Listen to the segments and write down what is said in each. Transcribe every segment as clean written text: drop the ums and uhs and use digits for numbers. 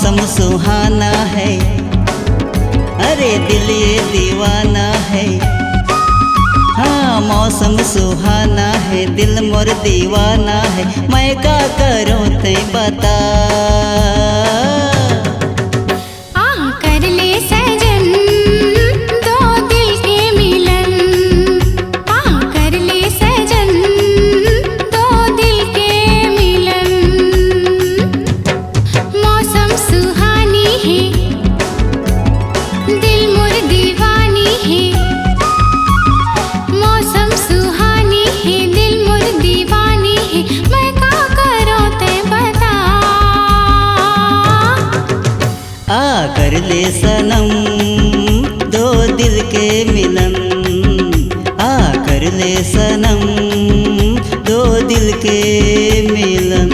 मौसम सुहाना है, अरे दिल ये दीवाना है। हाँ मौसम सुहाना है, दिल मोर दीवाना है। मैं का करूँ ते बता। कर ले सजन दो दिल के मिलन, कर ले सजन दो दिल के मिलन। मौसम सुहानी है, दिल मोर दीवानी है। मौसम सुहानी है, दिल मोर दीवानी है। मैं का करूँ ते बता। कर ले सनम दो दिल के मिलन, कर ले सनम दो दिल के मिलन।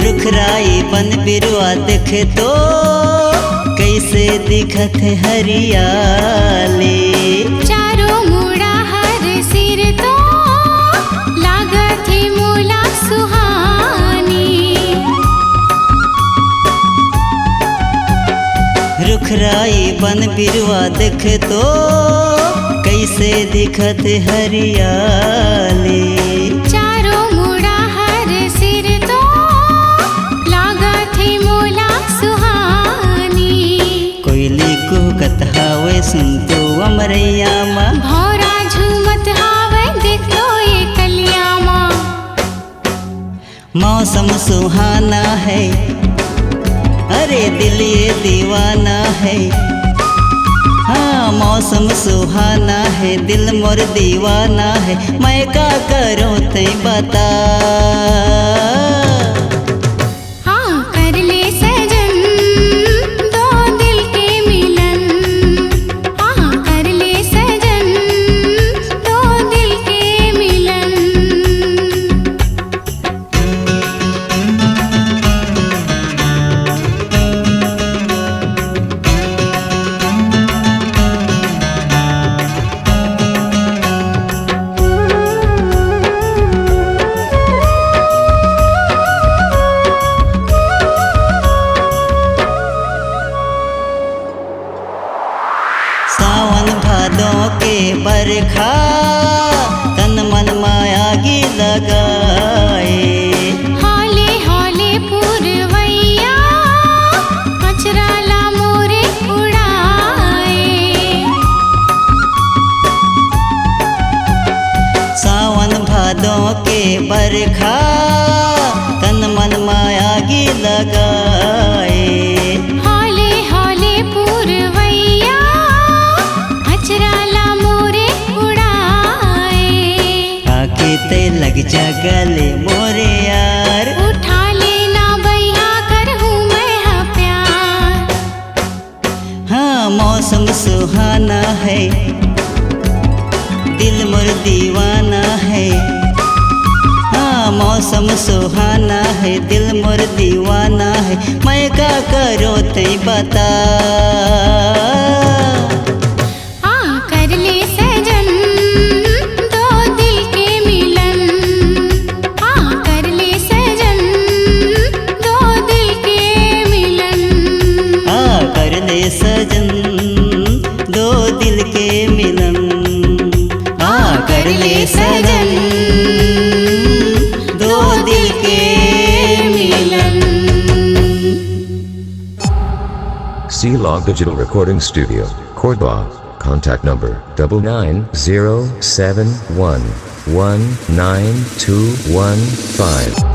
रुखराई बन बिरुआ देखे तो कैसे दिखत हरियाली। चारों मुड़ा हर सिर तो लागत है मोला सुहानी। रुखराई बन बिरुआ देखे तो कैसे दिखत हरियाली। चारों मुड़ा हर सिर तो लागत है मोला सुहानी। कोयली कुहकत हावे सुन तो अमरैया माँ, भौरा झूमत हावे देख लो ये कलिया माँ। मौसम सुहाना है, अरे दिल ये दीवाना है। हाँ मौसम सुहाना है, दिल मोर दीवाना है। मैं का करूँ ते बता। कर ले सजन दो दिल के मिलन, कर ले सजन दो दिल के मिलन। सावन भादों के बरखा तन मन माया गी लगाए। हौले हौले पुरवैया अचरा ला मोरे उड़ाए। सावन भादों के बरखा तन मन माया गी लगाए। हौले हौले पुरवैया अचरा ला मोरे उड़ाए। आके ते लग जा गले मोरे यार, उठा लेना भैया करहूँ मैं हाँ प्यार। हाँ मौसम सुहाना है, दिल मोर दीवाना है। हाँ मौसम सुहाना है, दिल मोर दीवाना है। मैं का करो ते बता। कर ले सजन दो दिल के मिलन, कर ले सजन दो दिल के मिलन। कर ले सजन दो दिल के मिलन, कर ले सजन दो दिल के मिलन। C-Log Digital Recording Studio, Cordoba. Contact number 99071192115.